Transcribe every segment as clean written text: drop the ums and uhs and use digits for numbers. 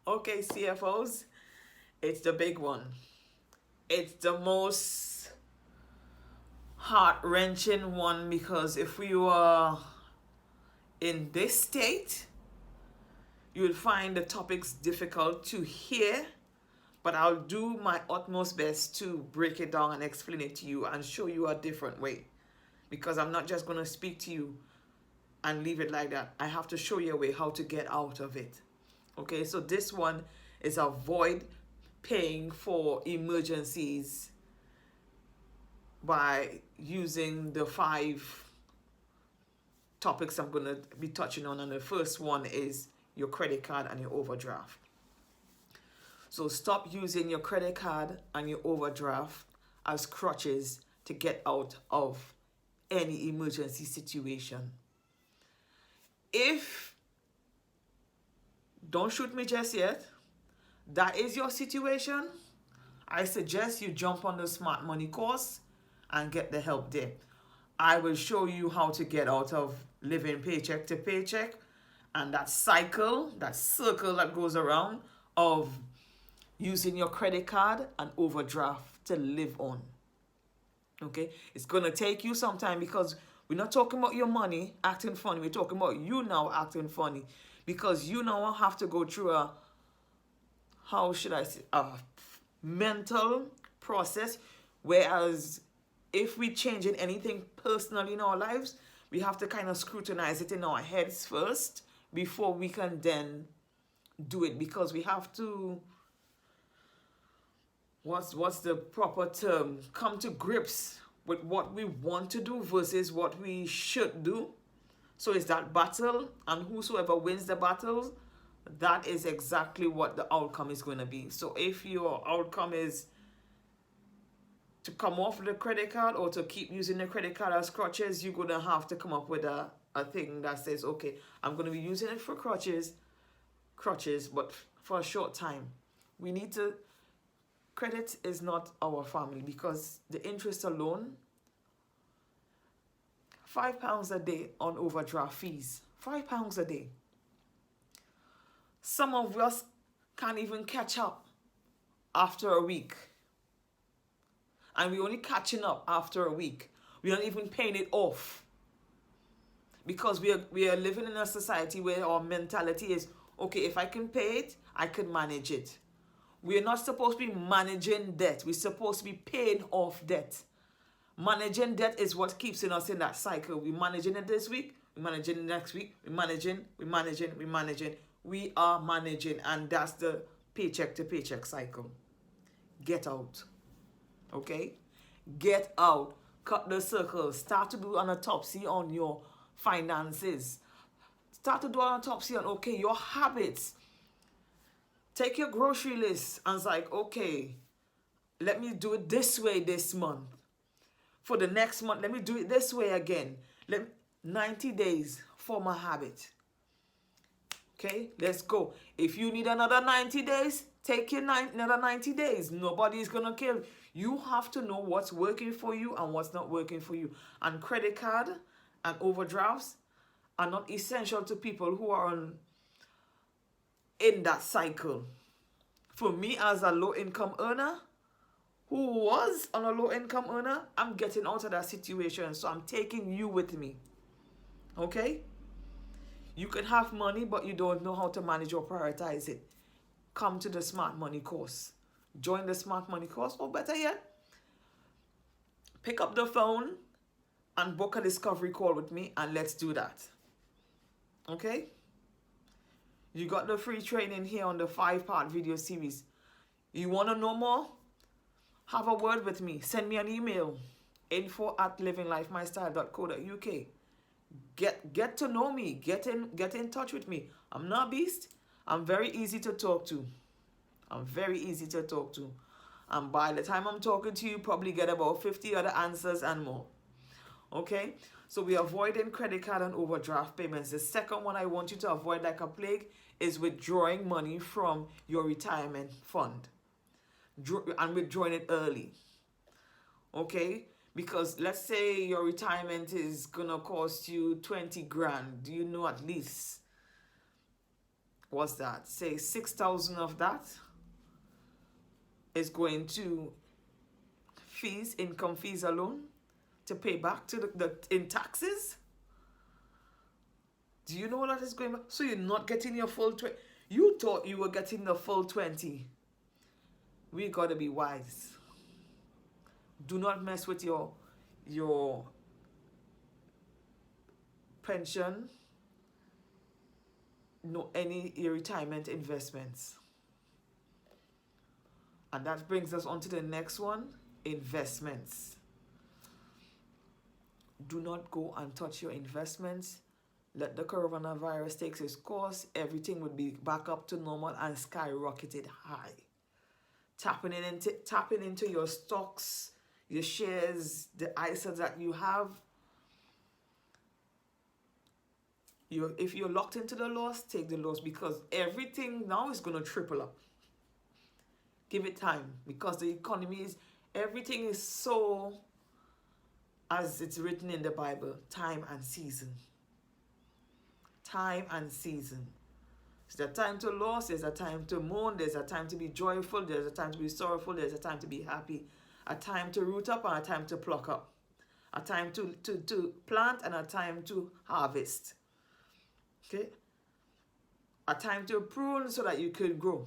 Okay, CFOs, it's the big one. It's the most heart-wrenching one because if we were in this state, you would find the topics difficult to hear, but I'll do my utmost best to break it down and explain it to you and show you a different way. Because I'm not just going to speak to you and leave it like that. I have to show you a way how to get out of it. Okay, so this one is avoid paying for emergencies by using the 5 topics I'm going to be touching on. And the first one is your credit card and your overdraft. So stop using your credit card and your overdraft as crutches to get out of any emergency situation. If, don't shoot me just yet, that is your situation, I suggest you jump on the Smart Money course and get the help there. I will show you how to get out of living paycheck to paycheck and that cycle, that circle that goes around of using your credit card and overdraft to live on. Okay, it's gonna take you some time because we're not talking about your money acting funny. We're talking about you now acting funny because you now have to go through a, how should I say, a mental process. Whereas if we change in anything personally in our lives, we have to kind of scrutinize it in our heads first before we can then do it, because we have to, what's the proper term, come to grips with what we want to do versus what we should do. So it's that battle, and whosoever wins the battle, that is exactly what the outcome is going to be. So if your outcome is to come off the credit card or to keep using the credit card as crutches, you're going to have to come up with a thing that says, okay, I'm going to be using it for crutches, but for a short time. We need to, credit is not our family, because the interest alone, £5 a day on overdraft fees, £5 a day. Some of us can't even catch up after a week. And we're only catching up after a week. We're not even paying it off. Because we are living in a society where our mentality is, okay, if I can pay it, I can manage it. We're not supposed to be managing debt. We're supposed to be paying off debt. Managing debt is what keeps us in that cycle. We're managing it this week, we're managing it next week, we're managing. We are managing, and that's the paycheck to paycheck cycle. Get out. Okay? Get out. Cut the circle. Start to do an autopsy on your finances. Start to do an autopsy on, okay, your habits. Take your grocery list and it's like, okay, let me do it this way this month. For the next month, let me do it this way again. 90 days for my habit. Okay, let's go. If you need another 90 days, take your another 90 days. Nobody's going to kill you. You have to know what's working for you and what's not working for you. And credit card and overdrafts are not essential to people who are in that cycle. For me, as a low-income earner, who was on a low-income earner, I'm getting out of that situation. So I'm taking you with me. Okay? You can have money, but you don't know how to manage or prioritize it. Come to the Smart Money course. Join the Smart Money course, or better yet, pick up the phone and book a discovery call with me, and let's do that. Okay? You got the free training here on the 5-part video series. You want to know more? Have a word with me. Send me an email. info@livinglifemystyle.co.uk. Get to know me. Get in touch with me. I'm not a beast. I'm very easy to talk to. And by the time I'm talking to you, probably get about 50 other answers and more. Okay? So we're avoiding credit card and overdraft payments. The second one I want you to avoid like a plague is withdrawing money from your retirement fund. And withdrawing it early. Okay? Because let's say your retirement is going to cost you 20 grand. Do you know at least what's that? Say 6,000 of that is going to fees, income fees alone, to pay back to in taxes. Do you know what that is going back? So you're not getting your full 20. You thought you were getting the full 20. We got to be wise. Do not mess with your pension, no any retirement investments. And that brings us on to the next one, investments. Do not go and touch your investments. Let the coronavirus take its course. Everything would be back up to normal and skyrocketed high. Tapping into your stocks, your shares, the ISAs that you have. If you're locked into the loss, take the loss, because everything now is going to triple up. Give it time, because the economy is, everything is so, as it's written in the Bible, time and season. Time and season. There's a time to lose, there's a time to mourn, there's a time to be joyful, there's a time to be sorrowful, there's a time to be happy. A time to root up and a time to pluck up. A time to plant and a time to harvest. Okay? A time to prune so that you can grow.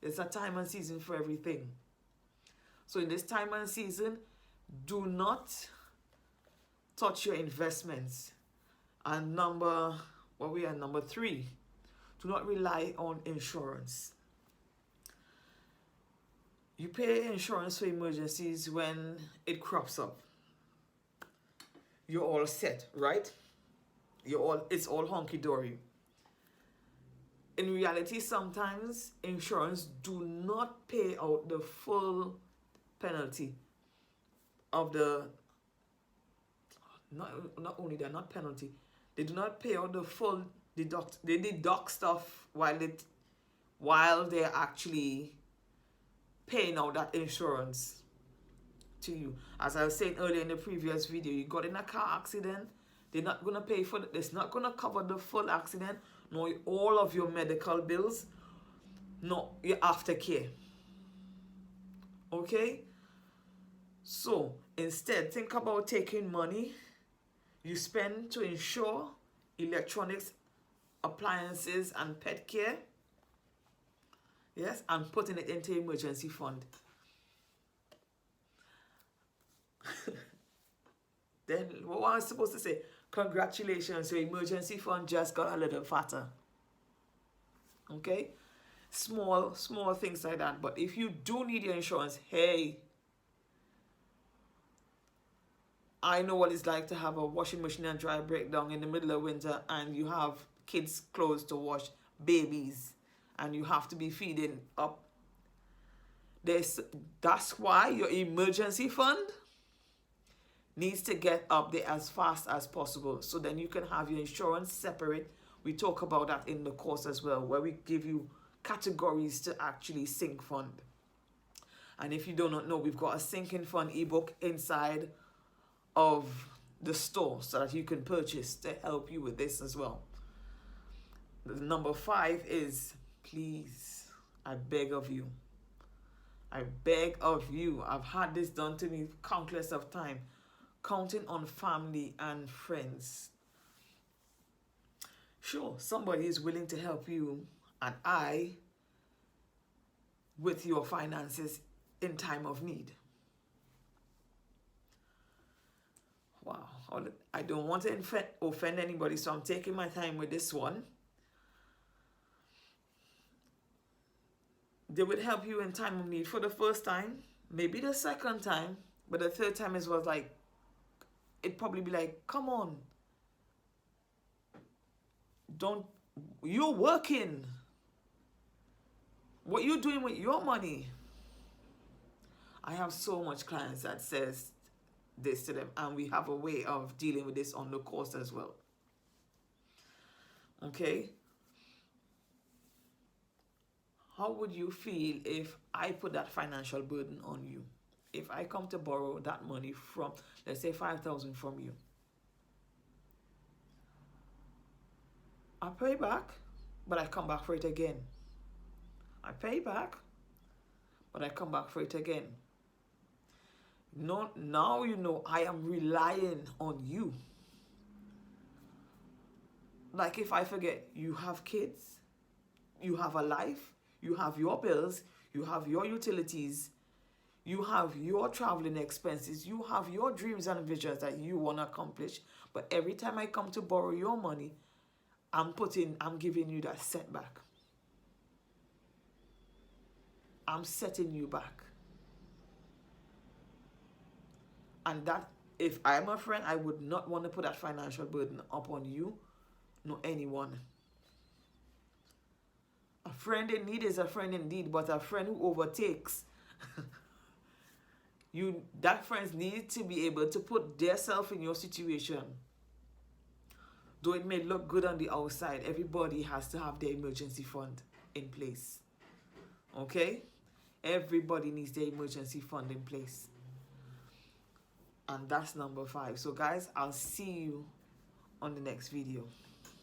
There's a time and season for everything. So in this time and season, do not touch your investments. And number 3, do not rely on insurance. You pay insurance for emergencies when it crops up. You're all set, right? It's all hunky-dory. In reality, sometimes insurance do not pay out the full penalty of the, not only that, not penalty, they do not pay out the full deduct. They deduct stuff while they're actually paying out that insurance to you. As I was saying earlier in the previous video, you got in a car accident, they're not going to pay for it. It's not going to cover the full accident, nor all of your medical bills, nor your aftercare. Okay? So, instead, think about taking money you spend to insure electronics, appliances, and pet care. Yes, and putting it into emergency fund. Then what was I supposed to say? Congratulations, your emergency fund just got a little fatter. Okay? Small things like that. But if you do need your insurance, hey, I know what it's like to have a washing machine and dryer breakdown in the middle of winter, and you have kids' clothes to wash, babies, and you have to be feeding up. That's why your emergency fund needs to get up there as fast as possible, so then you can have your insurance separate. We talk about that in the course as well, where we give you categories to actually sink fund. And if you do not know, we've got a sinking fund ebook inside of the store so that you can purchase to help you with this as well. The number 5 is, please, I beg of you. I beg of you. I've had this done to me countless of times. Counting on family and friends. Sure, somebody is willing to help you and with your finances in time of need. Wow, I don't want to offend anybody, so I'm taking my time with this one. They would help you in time of need for the first time, maybe the second time, but the third time was like, it'd probably be like, come on. You're working. What you doing with your money? I have so much clients that says this to them, and we have a way of dealing with this on the course as well. Okay? How would you feel if I put that financial burden on you? If I come to borrow that money from, let's say, 5,000 from you, I pay back. but I come back for it again. I pay back, but I come back for it again. No, now you know I am relying on you. Like if I forget, you have kids, you have a life, you have your bills, you have your utilities, you have your traveling expenses, you have your dreams and visions that you want to accomplish. But every time I come to borrow your money, I'm giving you that setback. I'm setting you back. And that, if I'm a friend, I would not want to put that financial burden upon you, nor anyone. A friend in need is a friend indeed, but a friend who overtakes, that friends need to be able to put themselves in your situation. Though it may look good on the outside, everybody has to have their emergency fund in place. Okay? Everybody needs their emergency fund in place. And that's number 5. So guys, I'll see you on the next video.